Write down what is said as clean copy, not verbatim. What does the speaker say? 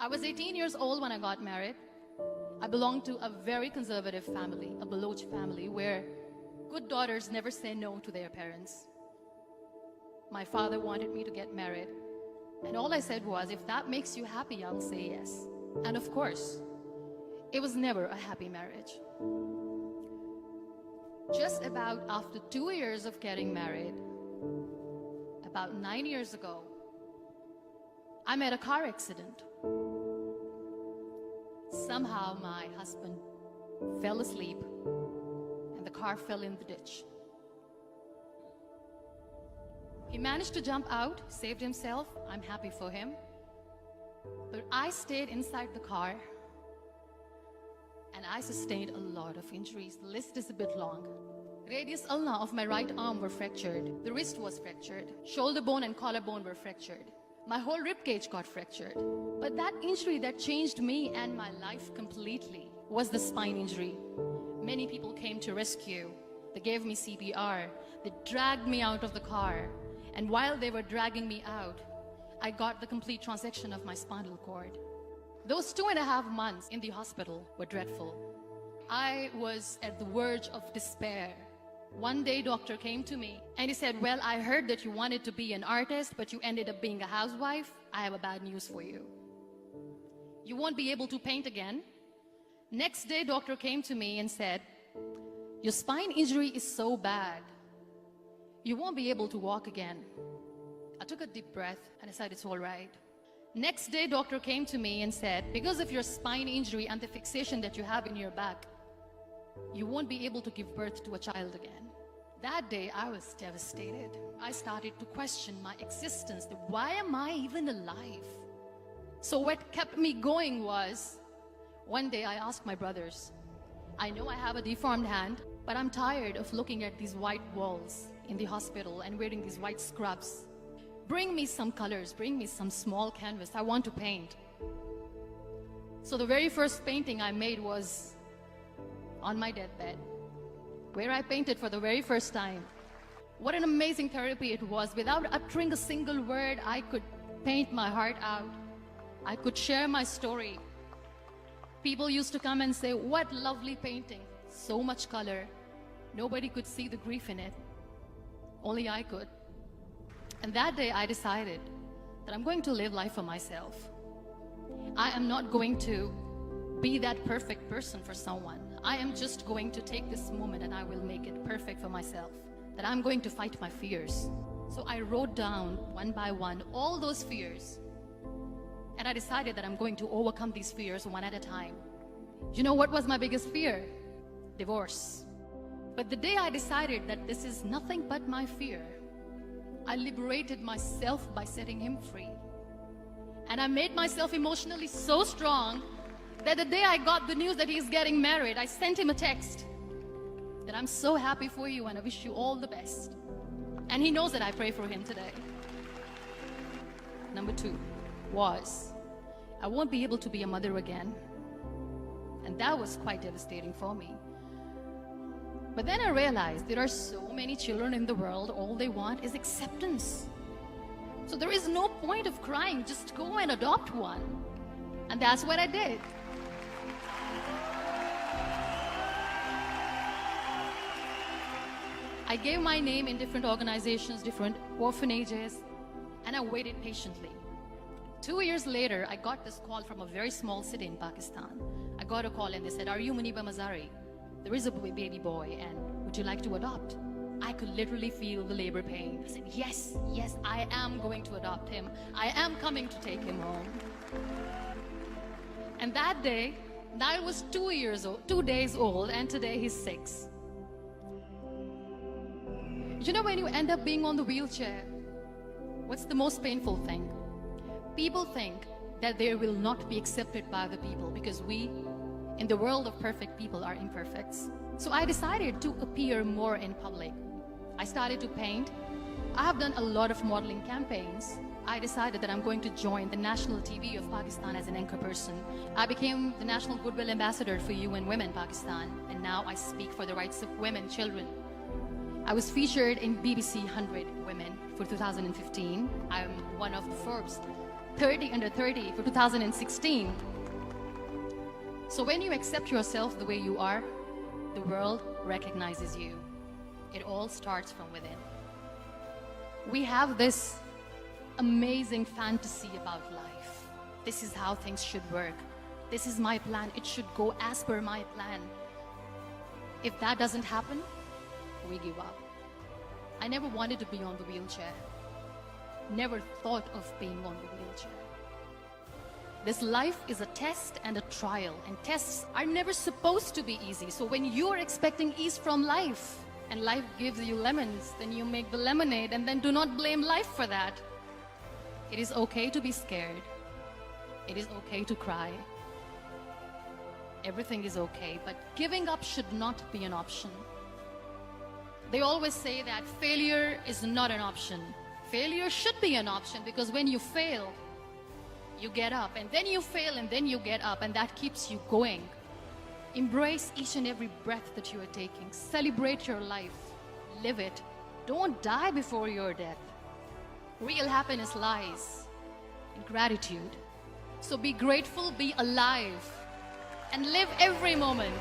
I was 18 years old when I got married. I belonged to a very conservative family, a Baloch family, where good daughters never say no to their parents. My father wanted me to get married, and all I said was, if that makes you happy, I'll say yes. And of course, it was never a happy marriage. Just about after 2 years of getting married, about 9 years ago, I met a car accident. Somehow my husband fell asleep and the car fell in the ditch. He managed to jump out, saved himself. I'm happy for him. But I stayed inside the car and I sustained a lot of injuries. The list is a bit long. Radius ulna of my right arm were fractured. The wrist was fractured. Shoulder bone and collarbone were fractured. My whole rib cage got fractured. But that injury that changed me and my life completely was the spine injury. Many people came to rescue. They gave me CPR. They dragged me out of the car. And while they were dragging me out, I got the complete transection of my spinal cord. Those 2.5 months in the hospital were dreadful. I was at the verge of despair. One day, doctor came to me and he said, well, I heard that you wanted to be an artist, but you ended up being a housewife. I have a bad news for you. You won't be able to paint again. Next day, doctor came to me and said, your spine injury is so bad, you won't be able to walk again. I took a deep breath and I said, it's all right. Next day, doctor came to me and said, because of your spine injury and the fixation that you have in your back, you won't be able to give birth to a child again. That day, I was devastated. I started to question my existence. Why am I even alive? So what kept me going was, one day I asked my brothers, I know I have a deformed hand, but I'm tired of looking at these white walls in the hospital and wearing these white scrubs. Bring me some colors, bring me some small canvas. I want to paint. So the very first painting I made was on my deathbed, where I painted for the very first time. What an amazing therapy it was. Without uttering a single word, I could paint my heart out. I could share my story. People used to come and say, what lovely painting. So much color. Nobody could see the grief in it. Only I could. And that day I decided that I'm going to live life for myself. I am not going to be that perfect person for someone. I am just going to take this moment and I will make it perfect for myself. That I'm going to fight my fears. So I wrote down one by one all those fears. And I decided that I'm going to overcome these fears one at a time. You know what was my biggest fear? Divorce. But the day I decided that this is nothing but my fear, I liberated myself by setting him free. And I made myself emotionally so strong that the day I got the news that he's getting married, I sent him a text that I'm so happy for you and I wish you all the best. And he knows that I pray for him today. Number 2 was, I won't be able to be a mother again. And that was quite devastating for me. But then I realized there are so many children in the world, all they want is acceptance. So there is no point of crying, just go and adopt one. And that's what I did. I gave my name in different organizations, different orphanages, and I waited patiently. 2 years later, I got this call from a very small city in Pakistan. I got a call and they said, are you Muniba Mazari? There is a baby boy and would you like to adopt? I could literally feel the labor pain. I said, yes, yes, I am going to adopt him. I am coming to take him home. And that day, Niall was 2 days old, and today he's 6. You know, when you end up being on the wheelchair, what's the most painful thing? People think that they will not be accepted by the people because we, in the world of perfect people, are imperfects. So I decided to appear more in public. I started to paint. I have done a lot of modeling campaigns. I decided that I'm going to join the national TV of Pakistan as an anchor person. I became the National Goodwill Ambassador for UN Women Pakistan, and now I speak for the rights of women, children. I was featured in BBC 100 Women for 2015. I'm one of the Forbes 30 under 30 for 2016. So when you accept yourself the way you are, the world recognizes you. It all starts from within. We have this amazing fantasy about life. This is how things should work. This is my plan. It should go as per my plan. If that doesn't happen, we give up. I never wanted to be on the wheelchair. Never thought of being on the wheelchair. This life is a test and a trial, and tests are never supposed to be easy. So when you're expecting ease from life, and life gives you lemons, then you make the lemonade, and then do not blame life for that. It is okay to be scared. It is okay to cry. Everything is okay, but giving up should not be an option. They always say that failure is not an option. Failure should be an option, because when you fail, you get up, and then you fail, and then you get up, and that keeps you going. Embrace each and every breath that you are taking. Celebrate your life. Live it. Don't die before your death. Real happiness lies in gratitude. So be grateful, be alive, and live every moment.